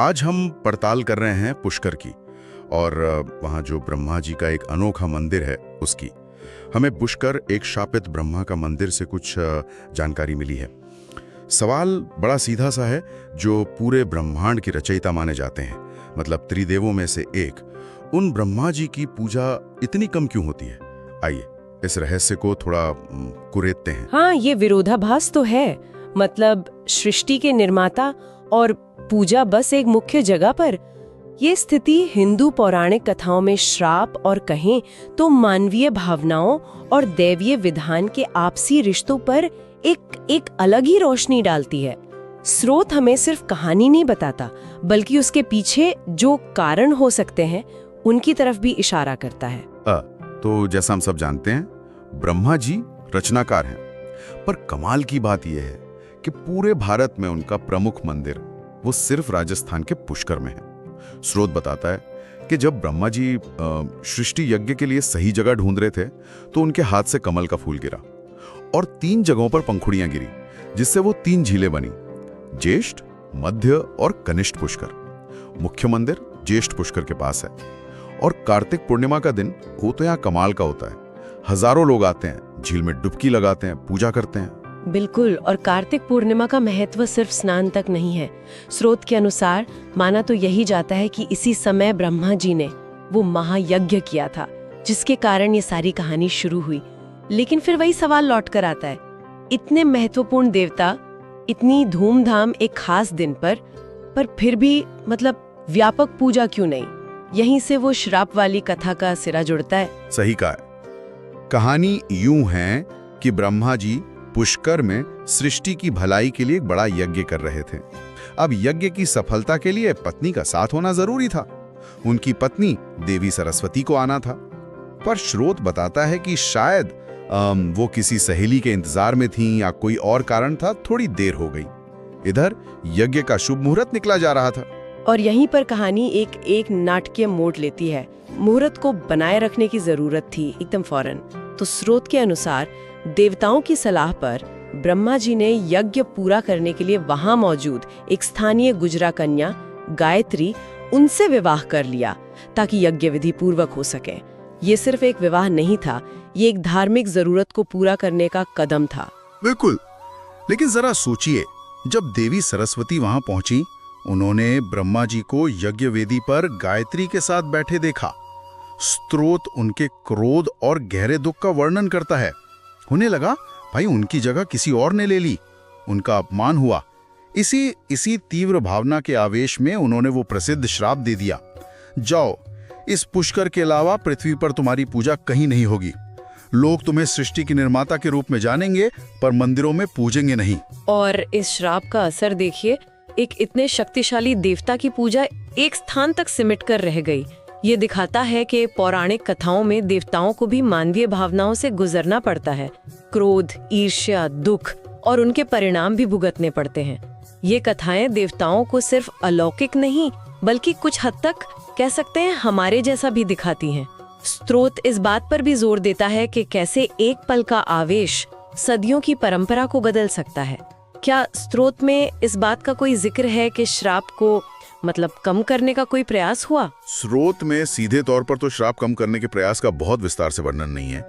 आज हम पड़ताल कर रहे हैं पुष्कर की और वहाँ जो ब्रह्मा जी का एक अनोखा मंदिर है उसकी। हमें पुष्कर एक शापित ब्रह्मा का मंदिर से कुछ जानकारी मिली है। सवाल बड़ा सीधा सा है, जो पूरे ब्रह्मांड की रचयिता माने जाते हैं, मतलब त्रिदेवों में से एक, उन ब्रह्मा जी की पूजा इतनी कम क्यों होती है? आइए इस रहस्य को थोड़ा कुरेदते हैं। हाँ, ये विरोधाभास तो है। मतलब सृष्टि के निर्माता और पूजा बस एक मुख्य जगह पर। ये स्थिति हिंदू पौराणिक कथाओं में श्राप और कहें तो मानवीय भावनाओं और दैवीय विधान के आपसी रिश्तों पर एक अलग ही रोशनी डालती है। स्रोत हमें सिर्फ कहानी नहीं बताता, बल्कि उसके पीछे जो कारण हो सकते हैं उनकी तरफ भी इशारा करता है। तो जैसा हम सब जानते हैं, ब्रह्मा जी रचनाकार हैं, पर कमाल की बात यह है कि पूरे भारत में उनका प्रमुख मंदिर वो सिर्फ राजस्थान के पुष्कर में है। स्रोत बताता है कि जब ब्रह्मा जी सृष्टि यज्ञ के लिए सही जगह ढूंढ रहे थे तो उनके हाथ से कमल का फूल गिरा और 3 जगहों पर पंखुड़ियां गिरी, जिससे वो 3 झीलें बनी, ज्येष्ठ, मध्य और कनिष्ठ पुष्कर। मुख्य मंदिर ज्येष्ठ पुष्कर के पास है और कार्तिक पूर्णिमा का दिन वो तो यहाँ कमाल का होता है। हजारों लोग आते हैं, झील में डुबकी लगाते हैं, पूजा करते हैं। बिल्कुल, और कार्तिक पूर्णिमा का महत्व सिर्फ स्नान तक नहीं है। स्रोत के अनुसार माना तो यही जाता है कि इसी समय ब्रह्मा जी ने वो महायज्ञ किया था, जिसके कारण ये सारी कहानी शुरू हुई। लेकिन फिर वही सवाल लौट कर आता है, इतने महत्वपूर्ण देवता, इतनी धूमधाम एक खास दिन पर फिर भी मतलब व्यापक पूजा क्यों नहीं? यहीं से वो श्राप वाली कथा का सिरा जुड़ता है। सही कहा है। कहानी यूं है कि ब्रह्मा जी पुष्कर में सृष्टि की भलाई के लिए एक बड़ा यज्ञ कर रहे थे। अब यज्ञ की सफलता के लिए पत्नी का साथ होना जरूरी था। उनकी पत्नी देवी सरस्वती को आना था, पर स्रोत बताता है कि शायद वो किसी सहेली के इंतजार में थीं या कोई और कारण था, थोड़ी देर हो गई। इधर यज्ञ का शुभ मुहूर्त निकला जा रहा था और यहीं पर कहानी एक नाटकीय मोड़ लेती है। मुहूर्त को बनाए रखने की जरूरत थी एकदम फौरन। तो स्रोत के अनुसार देवताओं की सलाह पर ब्रह्मा जी ने यज्ञ पूरा करने के लिए वहां मौजूद एक स्थानीय गुजरा कन्या गायत्री, उनसे विवाह कर लिया ताकि यज्ञ विधि पूर्वक हो सके। ये सिर्फ एक विवाह नहीं था, ये एक धार्मिक जरूरत को पूरा करने का कदम था। बिल्कुल, लेकिन जरा सोचिए, जब देवी सरस्वती वहां पहुंची, उन्होंने ब्रह्मा जी को यज्ञ वेदी पर गायत्री के साथ बैठे देखा। स्रोत उनके क्रोध और गहरे दुख का वर्णन करता है। उन्हें लगा भाई उनकी जगह किसी और ने ले ली, उनका अपमान हुआ। इसी तीव्र भावना के आवेश में उन्होंने वो प्रसिद्ध श्राप दे दिया, जाओ, इस पुष्कर के अलावा पृथ्वी पर तुम्हारी पूजा कहीं नहीं होगी। लोग तुम्हें सृष्टि के निर्माता के रूप में जानेंगे, पर मंदिरों में पूजेंगे नहीं। और इस श्राप का असर देखिए, एक इतने शक्तिशाली देवता की पूजा एक स्थान तक सिमट कर रह गई। ये दिखाता है कि पौराणिक कथाओं में देवताओं को भी मानवीय भावनाओं से गुजरना पड़ता है। क्रोध, ईर्ष्या, दुख और उनके परिणाम भी भुगतने पड़ते हैं। ये कथाएं देवताओं को सिर्फ अलौकिक नहीं, बल्कि कुछ हद तक कह सकते हैं हमारे जैसा भी दिखाती हैं। स्रोत इस बात पर भी जोर देता है कि कैसे एक पल का आवेश सदियों की परंपरा को बदल सकता है। क्या स्रोत में इस बात का कोई जिक्र है कि श्राप को मतलब कम करने का कोई प्रयास हुआ? स्रोत में सीधे तौर पर तो श्राप कम करने के प्रयास का बहुत विस्तार से वर्णन नहीं है,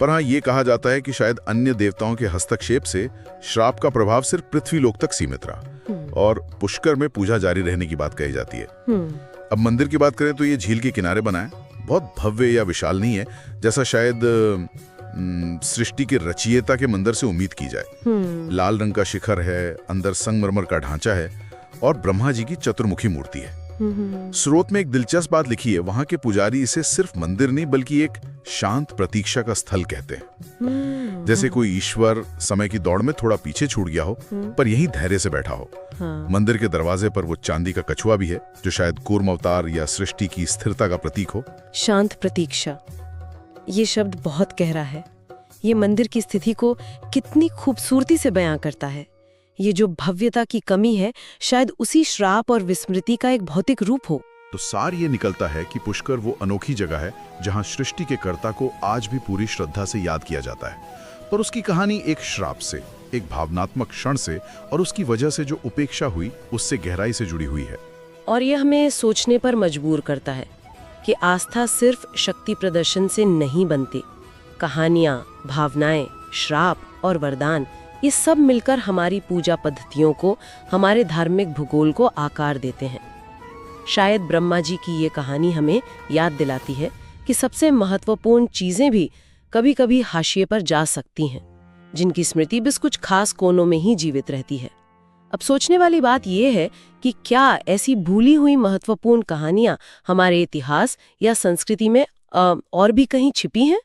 पर हाँ, ये कहा जाता है कि शायद अन्य देवताओं के हस्तक्षेप से श्राप का प्रभाव सिर्फ पृथ्वी लोक तक सीमित रहा और पुष्कर में पूजा जारी रहने की बात कही जाती है। अब मंदिर की बात करें तो ये झील के किनारे बना है, बहुत भव्य या विशाल नहीं है, जैसा शायद सृष्टि के रचयिता के मंदिर से उम्मीद की जाए। लाल रंग का शिखर है, अंदर संगमरमर का ढांचा है और ब्रह्मा जी की चतुर्मुखी मूर्ति है। स्रोत में एक दिलचस्प बात लिखी है, वहां के पुजारी इसे सिर्फ मंदिर नहीं बल्कि एक शांत प्रतीक्षा का स्थल कहते हैं। जैसे कोई ईश्वर समय की दौड़ में थोड़ा पीछे छूट गया हो, पर यहीं धैर्य से बैठा हो। मंदिर के दरवाजे पर वो चांदी का कछुआ भी है, जो शायद कूर्म अवतार या सृष्टि की स्थिरता का प्रतीक हो। शांत प्रतीक्षा, ये शब्द बहुत गहरा है। ये मंदिर की स्थिति को कितनी खूबसूरती से बयां करता है। ये जो भव्यता की कमी है, शायद उसी श्राप और विस्मृति का एक भौतिक रूप हो। तो सार ये निकलता है कि पुष्कर वो अनोखी जगह है जहां सृष्टि के कर्ता को आज भी पूरी श्रद्धा से याद किया जाता है, पर उसकी कहानी एक श्राप से, एक भावनात्मक क्षण से और उसकी वजह से जो उपेक्षा हुई उससे गहराई से जुड़ी हुई है। और ये हमें सोचने पर मजबूर करता है कि आस्था सिर्फ शक्ति प्रदर्शन से नहीं बनती। कहानियाँ, भावनाएं, श्राप और वरदान, ये सब मिलकर हमारी पूजा पद्धतियों को, हमारे धार्मिक भूगोल को आकार देते हैं। शायद ब्रह्मा जी की ये कहानी हमें याद दिलाती है कि सबसे महत्वपूर्ण चीजें भी कभी कभी हाशिए पर जा सकती हैं, जिनकी स्मृति बस कुछ खास कोनों में ही जीवित रहती है। अब सोचने वाली बात यह है कि क्या ऐसी भूली हुई महत्वपूर्ण कहानियां हमारे इतिहास या संस्कृति में और भी कहीं छिपी हैं?